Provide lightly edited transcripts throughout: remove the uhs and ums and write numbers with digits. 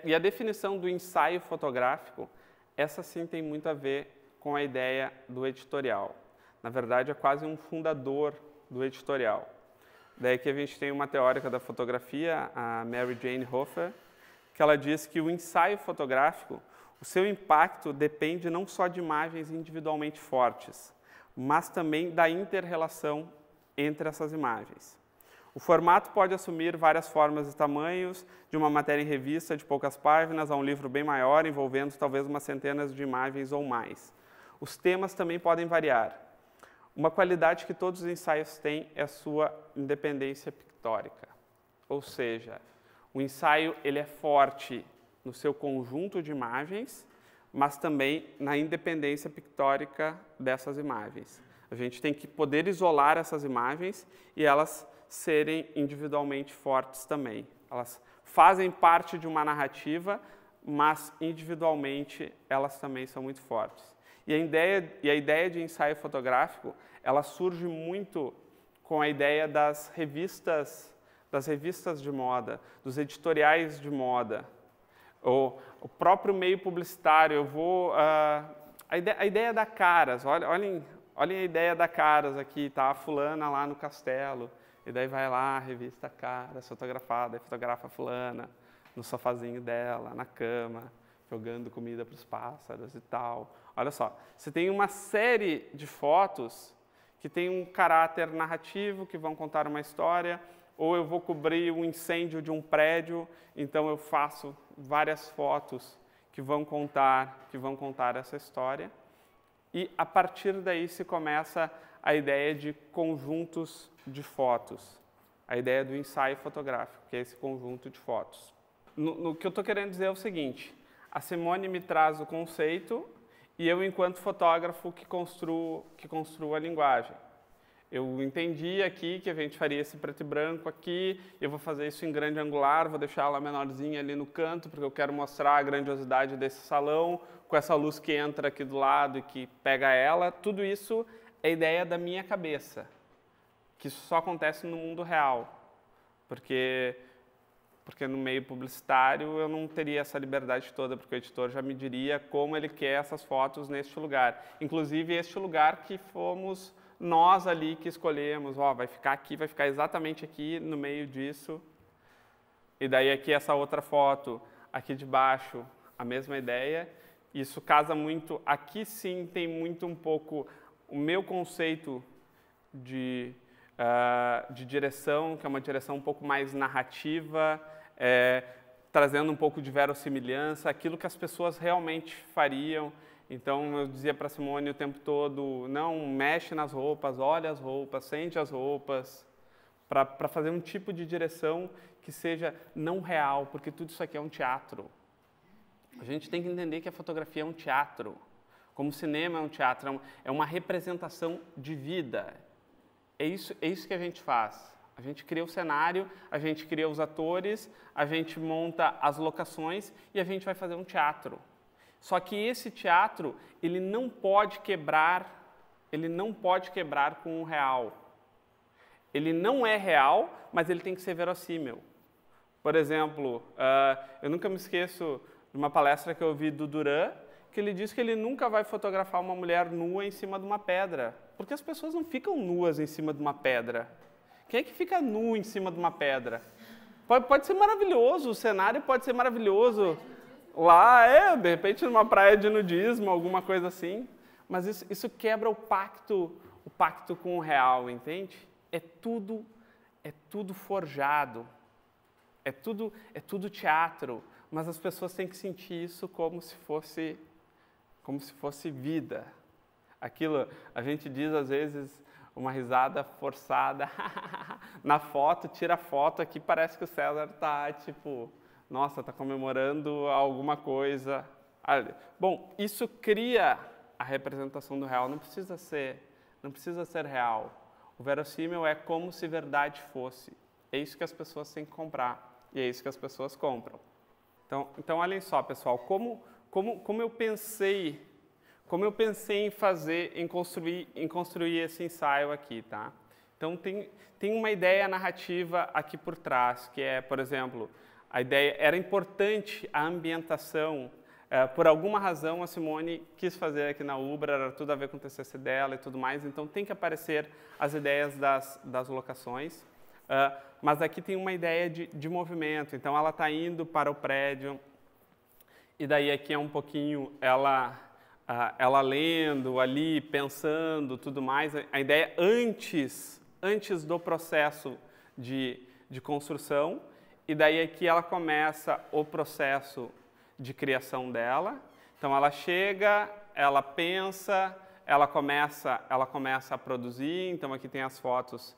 E a definição do ensaio fotográfico, essa sim tem muito a ver com a ideia do editorial. Na verdade, é quase um fundador do editorial. Daí que a gente tem uma teórica da fotografia, a Mary Jane Hoffer, que ela diz que o ensaio fotográfico, o seu impacto depende não só de imagens individualmente fortes, mas também da inter-relação entre essas imagens. O formato pode assumir várias formas e tamanhos, de uma matéria em revista de poucas páginas a um livro bem maior, envolvendo talvez umas centenas de imagens ou mais. Os temas também podem variar. Uma qualidade que todos os ensaios têm é a sua independência pictórica. Ou seja, o ensaio ele é forte no seu conjunto de imagens, mas também na independência pictórica dessas imagens. A gente tem que poder isolar essas imagens e elas serem individualmente fortes também. Elas fazem parte de uma narrativa, mas individualmente elas também são muito fortes. E a ideia de ensaio fotográfico, ela surge muito com a ideia das revistas de moda, dos editoriais de moda, ou o próprio meio publicitário. A ideia da Caras, olhem a ideia da Caras aqui, tá? A fulana lá no castelo, e daí vai lá a revista Caras, fotografada, e fotografa a fulana no sofazinho dela, na cama, jogando comida para os pássaros e tal. Olha só, você tem uma série de fotos que tem um caráter narrativo, que vão contar uma história, ou eu vou cobrir um incêndio de um prédio, então eu faço várias fotos que vão contar essa história. E a partir daí se começa a ideia de conjuntos de fotos, a ideia do ensaio fotográfico, que é esse conjunto de fotos. No que eu estou querendo dizer é o seguinte: a Simone me traz o conceito e eu, enquanto fotógrafo, que construo a linguagem. Eu entendi aqui que a gente faria esse preto e branco aqui, eu vou fazer isso em grande angular, vou deixar ela menorzinha ali no canto, porque eu quero mostrar a grandiosidade desse salão, com essa luz que entra aqui do lado e que pega ela. Tudo isso é ideia da minha cabeça, que isso só acontece no mundo real, porque no meio publicitário eu não teria essa liberdade toda, porque o editor já me diria como ele quer essas fotos neste lugar. Inclusive, este lugar que fomos nós ali que escolhemos, vai ficar aqui, vai ficar exatamente aqui no meio disso. E daí aqui essa outra foto, aqui de baixo, a mesma ideia. Isso casa muito, aqui sim tem muito um pouco o meu conceito de direção, que é uma direção um pouco mais narrativa, trazendo um pouco de verossimilhança, aquilo que as pessoas realmente fariam. Então, eu dizia para a Simone o tempo todo, não, mexe nas roupas, olha as roupas, sente as roupas, para fazer um tipo de direção que seja não real, porque tudo isso aqui é um teatro. A gente tem que entender que a fotografia é um teatro, como o cinema é um teatro, é uma representação de vida. É isso que a gente faz. A gente cria o cenário, a gente cria os atores, a gente monta as locações e a gente vai fazer um teatro. Só que esse teatro, ele não pode quebrar com o real. Ele não é real, mas ele tem que ser verossímil. Por exemplo, eu nunca me esqueço de uma palestra que eu ouvi do Duran, que ele disse que ele nunca vai fotografar uma mulher nua em cima de uma pedra, porque as pessoas não ficam nuas em cima de uma pedra. Quem é que fica nu em cima de uma pedra? Pode ser maravilhoso, o cenário pode ser maravilhoso. Lá, de repente numa praia de nudismo, alguma coisa assim. Mas isso quebra o pacto com o real, entende? É tudo forjado, é tudo teatro, mas as pessoas têm que sentir isso como se fosse vida. Aquilo, a gente diz às vezes uma risada forçada, na foto, tira a foto aqui, parece que o César está tipo, nossa, está comemorando alguma coisa. Bom, isso cria a representação do real, não precisa ser real. O verossímil é como se verdade fosse. É isso que as pessoas têm que comprar e é isso que as pessoas compram. Então olhem só, pessoal, como eu pensei em fazer, em construir esse ensaio aqui, tá? Então tem uma ideia narrativa aqui por trás, que é, por exemplo, A ideia era importante a ambientação. Por alguma razão, a Simone quis fazer aqui na Ubra, era tudo a ver com o TCC dela e tudo mais, então tem que aparecer as ideias das locações. Mas aqui tem uma ideia de movimento, então ela está indo para o prédio, e daí aqui é um pouquinho ela lendo ali, pensando, tudo mais. A ideia antes do processo de construção, e daí aqui ela começa o processo de criação dela. Então ela chega, ela pensa, ela começa a produzir. Então aqui tem as fotos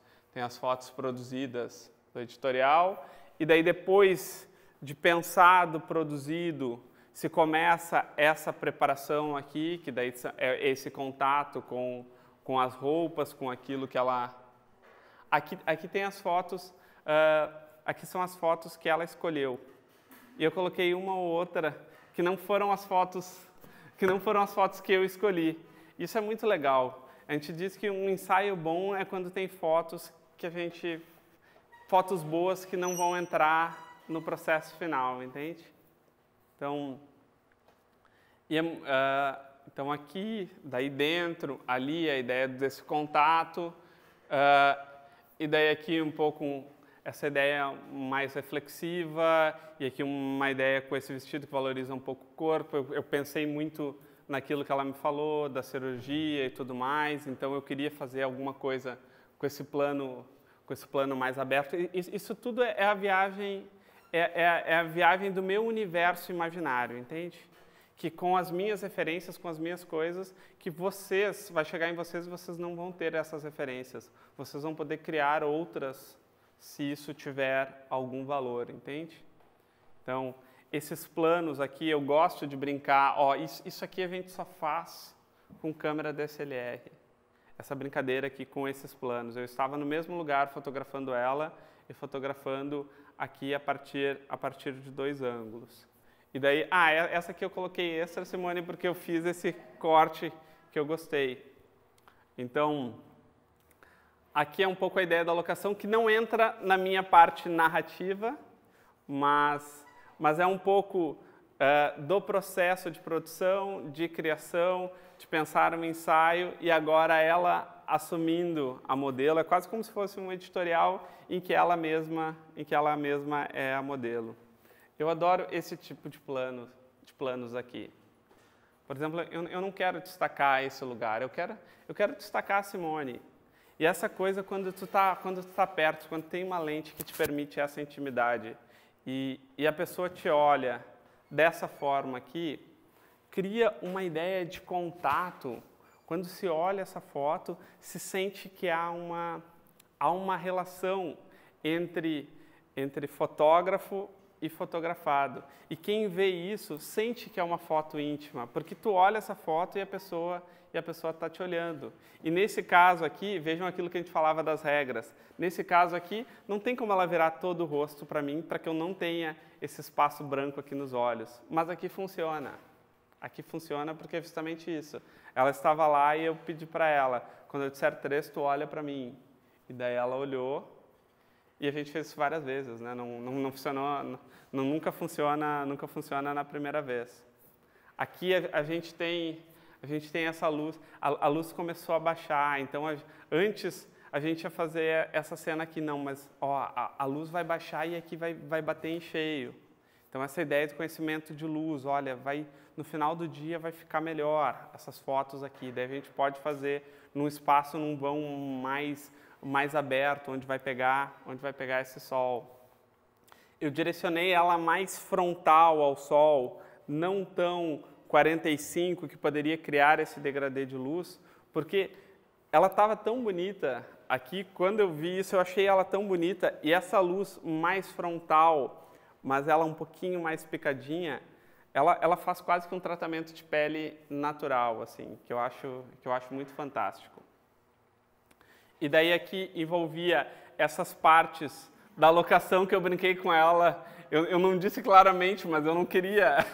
produzidas do editorial, e daí depois de pensado, produzido, se começa essa preparação aqui, que daí é esse contato com as roupas, com aquilo que ela... Aqui tem as fotos, aqui são as fotos que ela escolheu. E eu coloquei uma ou outra que não foram as fotos que eu escolhi. Isso é muito legal. A gente diz que um ensaio bom é quando tem fotos boas que não vão entrar no processo final, entende? Então aqui, daí dentro, ali a ideia desse contato, e daí aqui um pouco essa ideia mais reflexiva, e aqui uma ideia com esse vestido que valoriza um pouco o corpo. Eu pensei muito naquilo que ela me falou, da cirurgia e tudo mais, então eu queria fazer alguma coisa com esse plano mais aberto. Isso tudo é a viagem, é a viagem do meu universo imaginário, entende? Que com as minhas referências, com as minhas coisas, que vai chegar em vocês e vocês não vão ter essas referências. Vocês vão poder criar outras se isso tiver algum valor, entende? Então, esses planos aqui, eu gosto de brincar, isso aqui a gente só faz com câmera DSLR. Essa brincadeira aqui com esses planos. Eu estava no mesmo lugar fotografando ela e fotografando aqui a partir de 2 ângulos. E daí, essa aqui eu coloquei extra, Simone, porque eu fiz esse corte que eu gostei. Então, aqui é um pouco a ideia da locação, que não entra na minha parte narrativa, mas é um pouco do processo de produção, de criação, de pensar um ensaio, e agora ela assumindo a modelo. É quase como se fosse um editorial em que ela mesma é a modelo. Eu adoro esse tipo de planos aqui. Por exemplo, eu não quero destacar esse lugar, eu quero destacar a Simone. E essa coisa, quando tu tá perto, quando tem uma lente que te permite essa intimidade, e a pessoa te olha dessa forma aqui, cria uma ideia de contato. Quando se olha essa foto, se sente que há uma relação entre fotógrafo e fotografado. E quem vê isso sente que é uma foto íntima, porque tu olha essa foto e a pessoa está te olhando. E nesse caso aqui, vejam aquilo que a gente falava das regras. Nesse caso aqui, não tem como ela virar todo o rosto para mim, para que eu não tenha esse espaço branco aqui nos olhos. Mas aqui funciona. Aqui funciona porque é justamente isso. Ela estava lá e eu pedi para ela, quando eu disser 3, tu olha para mim. E daí ela olhou. E a gente fez isso várias vezes, né? Não funcionou, nunca funciona na primeira vez. Aqui a gente tem essa luz, a luz começou a baixar, então antes a gente ia fazer essa cena aqui, não, mas a luz vai baixar e aqui vai bater em cheio. Então essa ideia de conhecimento de luz, olha, no final do dia vai ficar melhor essas fotos aqui, daí a gente pode fazer num espaço, num vão mais aberto, onde vai pegar esse sol. Eu direcionei ela mais frontal ao sol, não tão 45, que poderia criar esse degradê de luz, porque ela estava tão bonita aqui, quando eu vi isso, eu achei ela tão bonita, e essa luz mais frontal, mas ela um pouquinho mais picadinha, ela faz quase que um tratamento de pele natural, assim, que eu acho muito fantástico. E daí aqui envolvia essas partes da locação que eu brinquei com ela. Eu não disse claramente, mas eu não queria,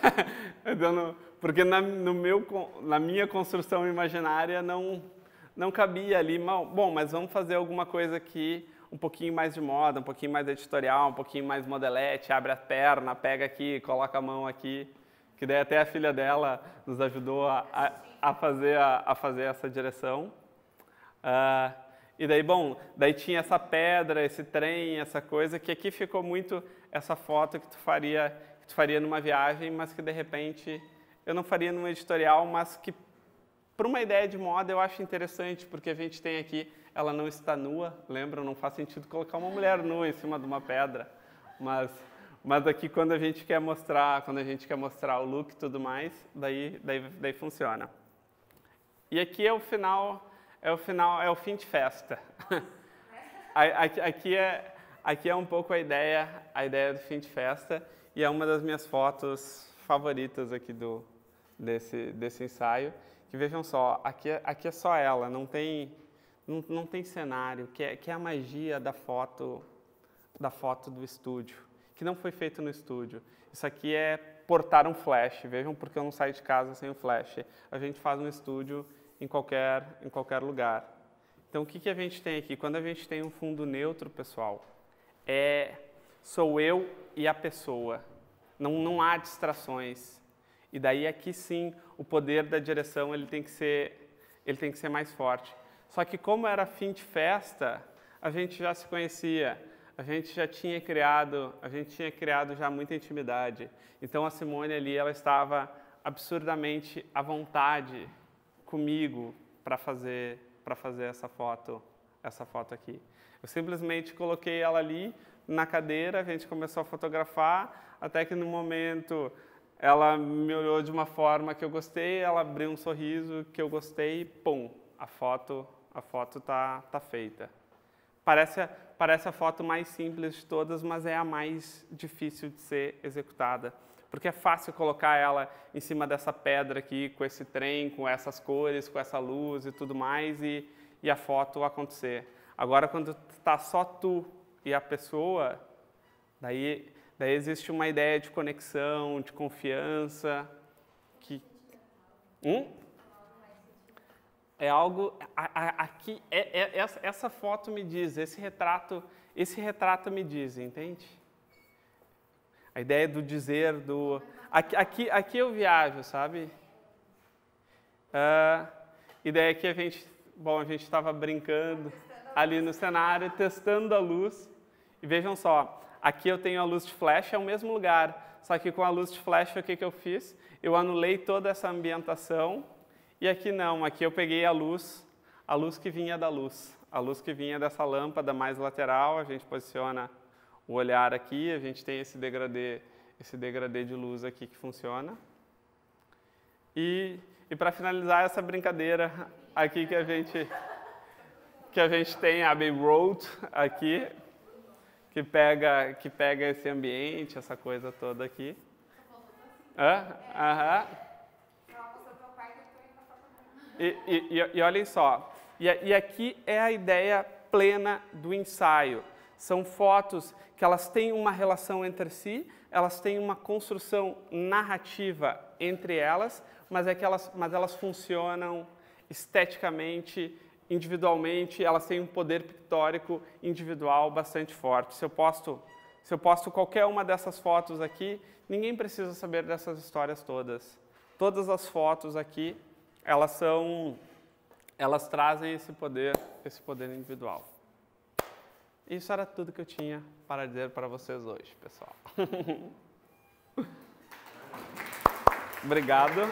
porque na minha construção imaginária não cabia ali. Bom, mas vamos fazer alguma coisa aqui um pouquinho mais de moda, um pouquinho mais editorial, um pouquinho mais modelete, abre a perna, pega aqui, coloca a mão aqui, que daí até a filha dela nos ajudou a fazer essa direção. E daí, bom, daí tinha essa pedra, esse trem, essa coisa, que aqui ficou muito essa foto que tu faria numa viagem, mas que de repente eu não faria num editorial, mas que para uma ideia de moda eu acho interessante, porque a gente tem aqui, ela não está nua, lembra? Não faz sentido colocar uma mulher nua em cima de uma pedra, mas aqui quando a gente quer mostrar o look e tudo mais, daí funciona. E aqui é o fim de festa. Aqui é um pouco a ideia do fim de festa, e é uma das minhas fotos favoritas aqui desse ensaio. Que vejam só, aqui é só ela, não tem cenário, que é a magia da foto do estúdio, que não foi feito no estúdio. Isso aqui é portar um flash, vejam porque eu não saio de casa sem o flash. A gente faz no estúdio em qualquer lugar. Então o que a gente tem aqui? Quando a gente tem um fundo neutro, pessoal, sou eu e a pessoa, não há distrações. E daí aqui sim, o poder da direção ele tem que ser mais forte. Só que como era fim de festa, a gente já se conhecia, a gente tinha criado já muita intimidade. Então a Simone ali, ela estava absurdamente à vontade comigo para fazer essa foto aqui. Eu simplesmente coloquei ela ali na cadeira, a gente começou a fotografar, até que no momento ela me olhou de uma forma que eu gostei, ela abriu um sorriso que eu gostei, pum, a foto tá feita. Parece a foto mais simples de todas, mas é a mais difícil de ser executada. Porque é fácil colocar ela em cima dessa pedra aqui, com esse trem, com essas cores, com essa luz e tudo mais, e a foto acontecer. Agora, quando está só tu e a pessoa, daí existe uma ideia de conexão, de confiança, que... É algo... Aqui, essa foto me diz, esse retrato me diz, entende? A ideia do dizer, Aqui eu viajo, sabe? E daí aqui a gente estava brincando ali no cenário, testando a luz, e vejam só, aqui eu tenho a luz de flash, é o mesmo lugar, só que com a luz de flash o que eu fiz? Eu anulei toda essa ambientação, e aqui não, aqui eu peguei a luz que vinha da luz, a luz que vinha dessa lâmpada mais lateral, a gente posiciona o olhar aqui, a gente tem esse degradê de luz aqui que funciona. E para finalizar essa brincadeira aqui que a gente tem a Abbey Road aqui, que pega esse ambiente, essa coisa toda aqui. E olhem só, e aqui é a ideia plena do ensaio. São fotos que elas têm uma relação entre si, elas têm uma construção narrativa entre elas, mas elas funcionam esteticamente, individualmente, elas têm um poder pictórico individual bastante forte. Se eu posto qualquer uma dessas fotos aqui, ninguém precisa saber dessas histórias todas. Todas as fotos aqui, elas trazem esse poder individual. Isso era tudo que eu tinha para dizer para vocês hoje, pessoal. Obrigado.